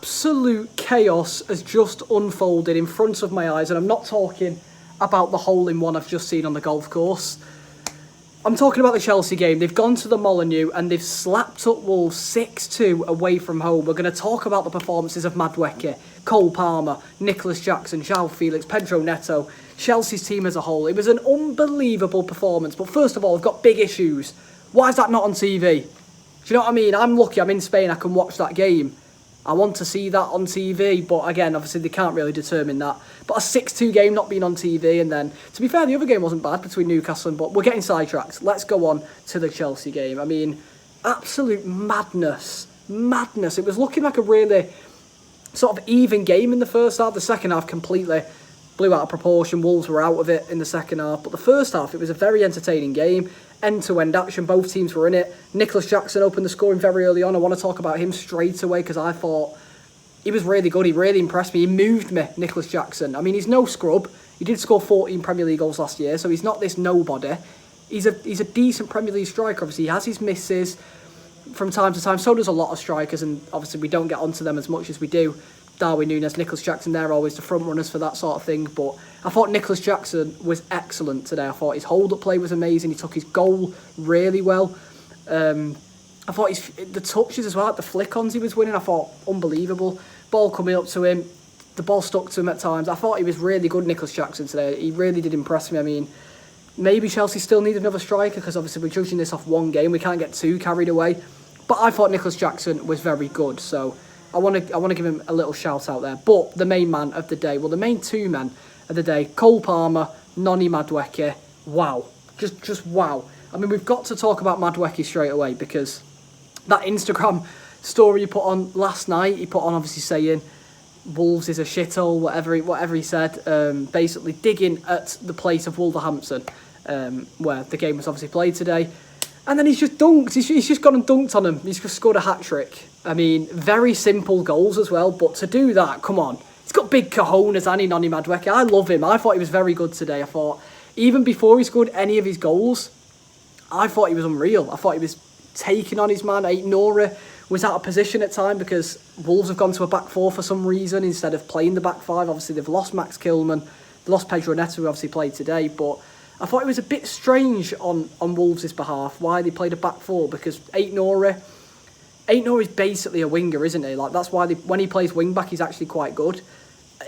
absolute chaos has just unfolded in front of my eyes, and I'm not talking about the hole-in-one I've just seen on the golf course. I'm talking about the Chelsea game. They've gone to the Molineux and they've slapped up Wolves 6-2 away from home. We're going to talk about the performances of Madueke, Cole Palmer, Nicholas Jackson, João Felix, Pedro Neto, Chelsea's team as a whole. It was an unbelievable performance. But first of all, I've got big issues. Why is that not on TV? Do you know what I mean? I'm lucky. I'm in Spain. I can watch that game. I want to see that on TV, but again, obviously they can't really determine that. But a 6-2 game not being on TV, and then, to be fair, the other game wasn't bad between Newcastle and... But we're getting sidetracked. Let's go on to the Chelsea game. I mean, absolute madness. Madness. It was looking like a really sort of even game in the first half. The second half completely blew out of proportion. Wolves were out of it in the second half. But the first half, it was a very entertaining game. End-to-end action, both teams were in it. Nicholas Jackson opened the scoring very early on. I want to talk about him straight away because I thought he was really good. He really impressed me. He moved me, Nicholas Jackson. I mean, he's no scrub. He did score 14 Premier League goals last year, so he's not this nobody. He's a decent Premier League striker. Obviously, he has his misses from time to time. So does a lot of strikers, and obviously we don't get onto them as much as we do. Darwin Núñez, Nicholas Jackson, they're always the front runners for that sort of thing. But I thought Nicholas Jackson was excellent today. I thought his hold-up play was amazing. He took his goal really well. I thought the touches as well, like the flick-ons he was winning, I thought unbelievable. Ball coming up to him, the ball stuck to him at times. I thought he was really good, Nicholas Jackson, today. He really did impress me. I mean, maybe Chelsea still need another striker because obviously we're judging this off one game. We can't get too carried away. But I thought Nicholas Jackson was very good, so I want to give him a little shout out there. But the main man of the day, well, the main two men of the day, Cole Palmer, Noni Madueke. Wow, just wow. I mean, we've got to talk about Madueke straight away because that Instagram story he put on last night, he put on obviously saying Wolves is a shithole, whatever he said, basically digging at the place of Wolverhampton, where the game was obviously played today. And then he's just dunked. He's just gone and dunked on him. He's just scored a hat-trick. I mean, very simple goals as well. But to do that, come on. He's got big cojones, and Noni Madueke. I love him. I thought he was very good today. I thought, even before he scored any of his goals, I thought he was unreal. I thought he was taking on his man. Aït-Nouri was out of position at time because Wolves have gone to a back four for some reason instead of playing the back five. Obviously, they've lost Max Kilman. They lost Pedro Neto, who obviously played today. But I thought it was a bit strange on Wolves' behalf why they played a back four because Aït-Nouri is basically a winger, isn't he? Like that's why when he plays wing back, he's actually quite good.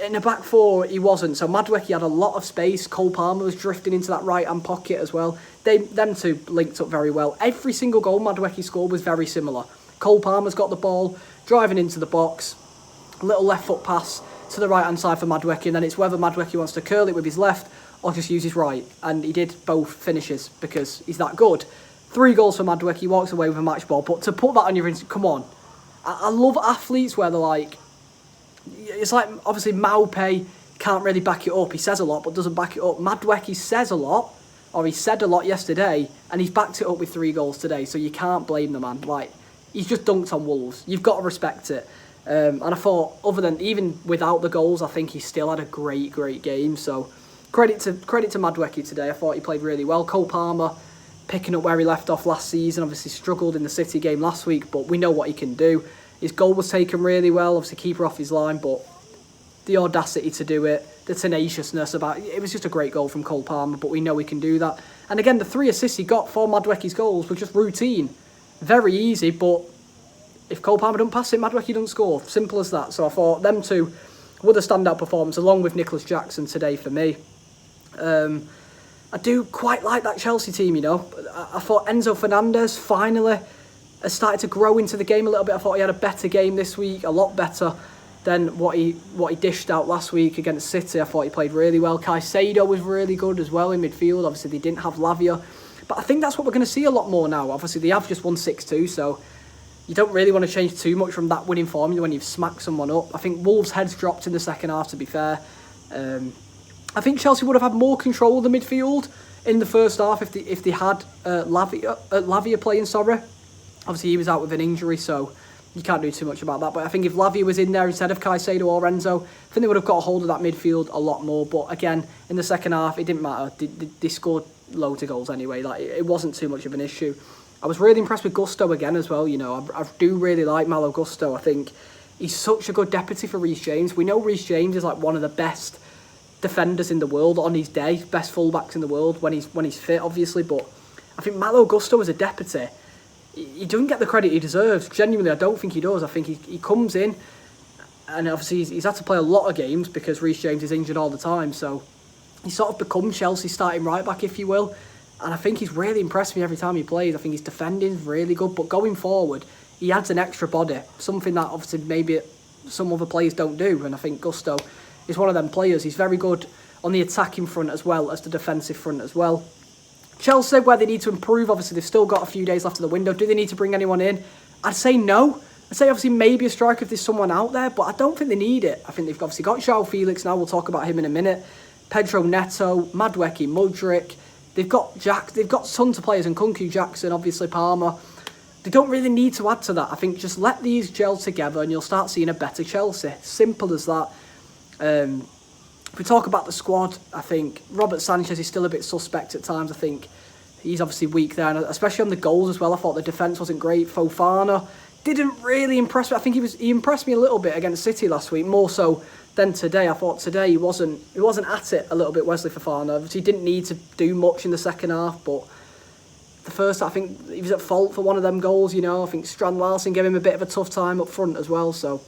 In a back four, he wasn't. So Madueke had a lot of space. Cole Palmer was drifting into that right hand pocket as well. Them two linked up very well. Every single goal Madueke scored was very similar. Cole Palmer's got the ball, driving into the box, a little left foot pass to the right hand side for Madueke, and then it's whether Madueke wants to curl it with his left or just use his right, and he did both finishes because he's that good. 3 goals for Madueke, he walks away with a match ball, but to put that on your... Come on. I love athletes where they're like... It's like, obviously, Maupay can't really back it up. He says a lot, but doesn't back it up. Madueke says a lot, or he said a lot yesterday, and he's backed it up with 3 goals today, so you can't blame the man. Like, he's just dunked on Wolves. You've got to respect it. And I thought, other than... Even without the goals, I think he still had a great, great game, so... Credit to Madueke today. I thought he played really well. Cole Palmer picking up where he left off last season. Obviously struggled in the City game last week, but we know what he can do. His goal was taken really well. Obviously keeper off his line, but the audacity to do it, the tenaciousness about it was just a great goal from Cole Palmer, but we know he can do that. And again, the 3 assists he got for Madueke's goals were just routine. Very easy, but if Cole Palmer don't pass it, Madueke don't score. Simple as that. So I thought them two were the standout performance, along with Nicholas Jackson today for me. I do quite like that Chelsea team, you know. I thought Enzo Fernandez finally has started to grow into the game a little bit. I thought he had a better game this week, a lot better than what he dished out last week against City. I thought he played really well. Caicedo was really good as well in midfield. Obviously, they didn't have Lavia. But I think that's what we're going to see a lot more now. Obviously, they have just won 6-2, so you don't really want to change too much from that winning formula when you've smacked someone up. I think Wolves' heads dropped in the second half, to be fair. I think Chelsea would have had more control of the midfield in the first half if they had Lavia playing, sorry. Obviously, he was out with an injury, so you can't do too much about that. But I think if Lavia was in there instead of Caicedo or Renzo, I think they would have got a hold of that midfield a lot more. But again, in the second half, it didn't matter. They scored loads of goals anyway. Like it wasn't too much of an issue. I was really impressed with Gusto again as well. You know, I do really like Malo Gusto. I think He's such a good deputy for Reece James. We know Reece James is like one of the best defenders in the world on his day, best fullbacks in the world when he's fit, obviously. But I think Malo Gusto as a deputy, he doesn't get the credit he deserves. Genuinely, I don't think he does. I think he comes in, and obviously he's had to play a lot of games because Reece James is injured all the time. So he sort of become Chelsea's starting right back, if you will. And I think he's really impressed me every time he plays. I think his defending is really good, but going forward, he adds an extra body, something that obviously maybe some other players don't do. And I think Gusto is one of them players. He's very good on the attacking front as well as the defensive front as well. Chelsea, where they need to improve, obviously they've still got a few days left of the window. Do they need to bring anyone in? I'd say no. I'd say obviously maybe a striker if there's someone out there, but I don't think they need it. I think they've obviously got João Felix now. We'll talk about him in a minute. Pedro Neto, Madueke, Mudryk. They've got tons of players, and Kunku, Jackson, obviously Palmer. They don't really need to add to that. I think just let these gel together and you'll start seeing a better Chelsea. Simple as that. If we talk about the squad, I think Robert Sanchez is still a bit suspect at times. I think he's obviously weak there, and especially on the goals as well. I thought the defence wasn't great. Fofana didn't really impress me. I think he impressed me a little bit against City last week, more so than today. I thought today he wasn't at it a little bit, Wesley Fofana. He didn't need to do much in the second half, but the first, I think he was at fault for one of them goals, you know. I think Strand Larsen gave him a bit of a tough time up front as well, so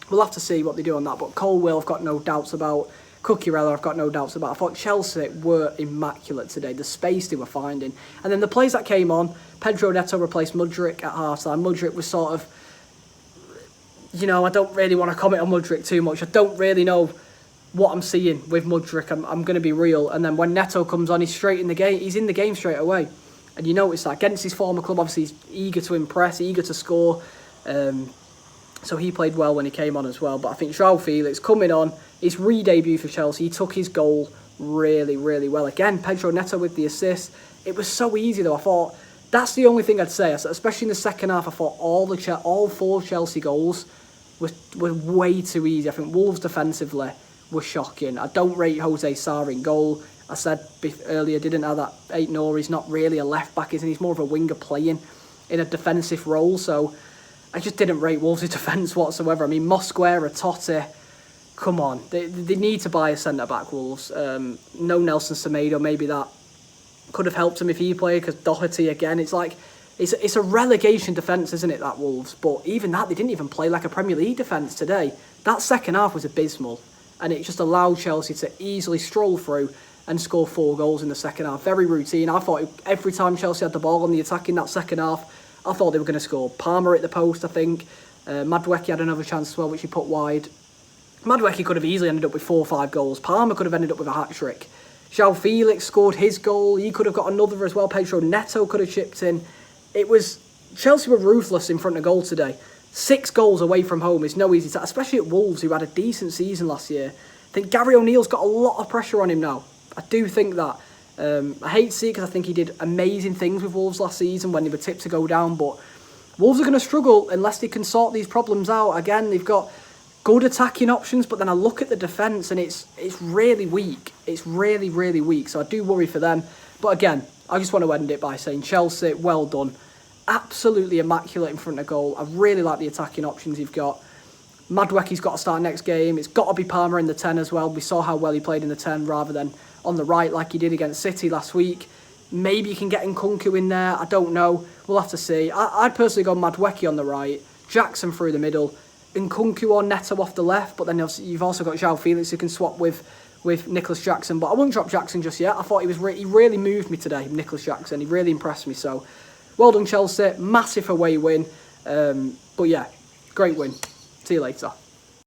we'll have to see what they do on that. But Colwill, I've got no doubts about. Cucurella, I've got no doubts about. I thought Chelsea were immaculate today, the space they were finding. And then the plays that came on, Pedro Neto replaced Mudryk at half-time. Mudryk was sort of, you know, I don't really want to comment on Mudryk too much. I don't really know what I'm seeing with Mudryk. I'm going to be real. And then when Neto comes on, he's straight in the game. He's in the game straight away. And you notice that against his former club, obviously he's eager to impress, eager to score. So he played well when he came on as well. But I think João Felix coming on, his re-debut for Chelsea, he took his goal really, really well. Again, Pedro Neto with the assist. It was so easy though. I thought that's the only thing I'd say. Especially in the second half, I thought all four Chelsea goals were way too easy. I think Wolves defensively were shocking. I don't rate Jose Sarr in goal. I said earlier, didn't have that Ait-Nouri. He's not really a left back, isn't he? He's more of a winger playing in a defensive role. So I just didn't rate Wolves' defence whatsoever. I mean, Mosquera, Totti, come on. They need to buy a centre-back, Wolves. No Nelson Semedo, maybe that could have helped him if he played, because Doherty, again, it's like, it's a relegation defence, isn't it, that Wolves? But even that, they didn't even play like a Premier League defence today. That second half was abysmal, and it just allowed Chelsea to easily stroll through and score 4 goals in the second half. Very routine. I thought every time Chelsea had the ball on the attack in that second half, I thought they were going to score. Palmer at the post, I think. Madueke had another chance as well, which he put wide. Madueke could have easily ended up with 4 or 5 goals. Palmer could have ended up with a hat-trick. João Felix scored his goal. He could have got another as well. Pedro Neto could have chipped in. Chelsea were ruthless in front of goal today. 6 goals away from home is no easy task, especially at Wolves, who had a decent season last year. I think Gary O'Neill's got a lot of pressure on him now. I do think that. I hate to see it because I think he did amazing things with Wolves last season when they were tipped to go down, but Wolves are going to struggle unless they can sort these problems out. Again, they've got good attacking options, but then I look at the defence and it's really weak. It's really, really weak, so I do worry for them. But again, I just want to end it by saying Chelsea, well done. Absolutely immaculate in front of goal. I really like the attacking options you've got. Madueke's got to start next game. It's got to be Palmer in the 10 as well. We saw how well he played in the 10 rather than on the right like he did against City last week. Maybe you can get Nkunku in there. I don't know. We'll have to see. I'd personally go Madueke on the right, Jackson through the middle, Nkunku or Neto off the left, but then you've also got João Felix who can swap with Nicholas Jackson. But I wouldn't drop Jackson just yet. I thought he really moved me today, Nicholas Jackson. He really impressed me. So well done, Chelsea. Massive away win. But yeah, great win. See you later.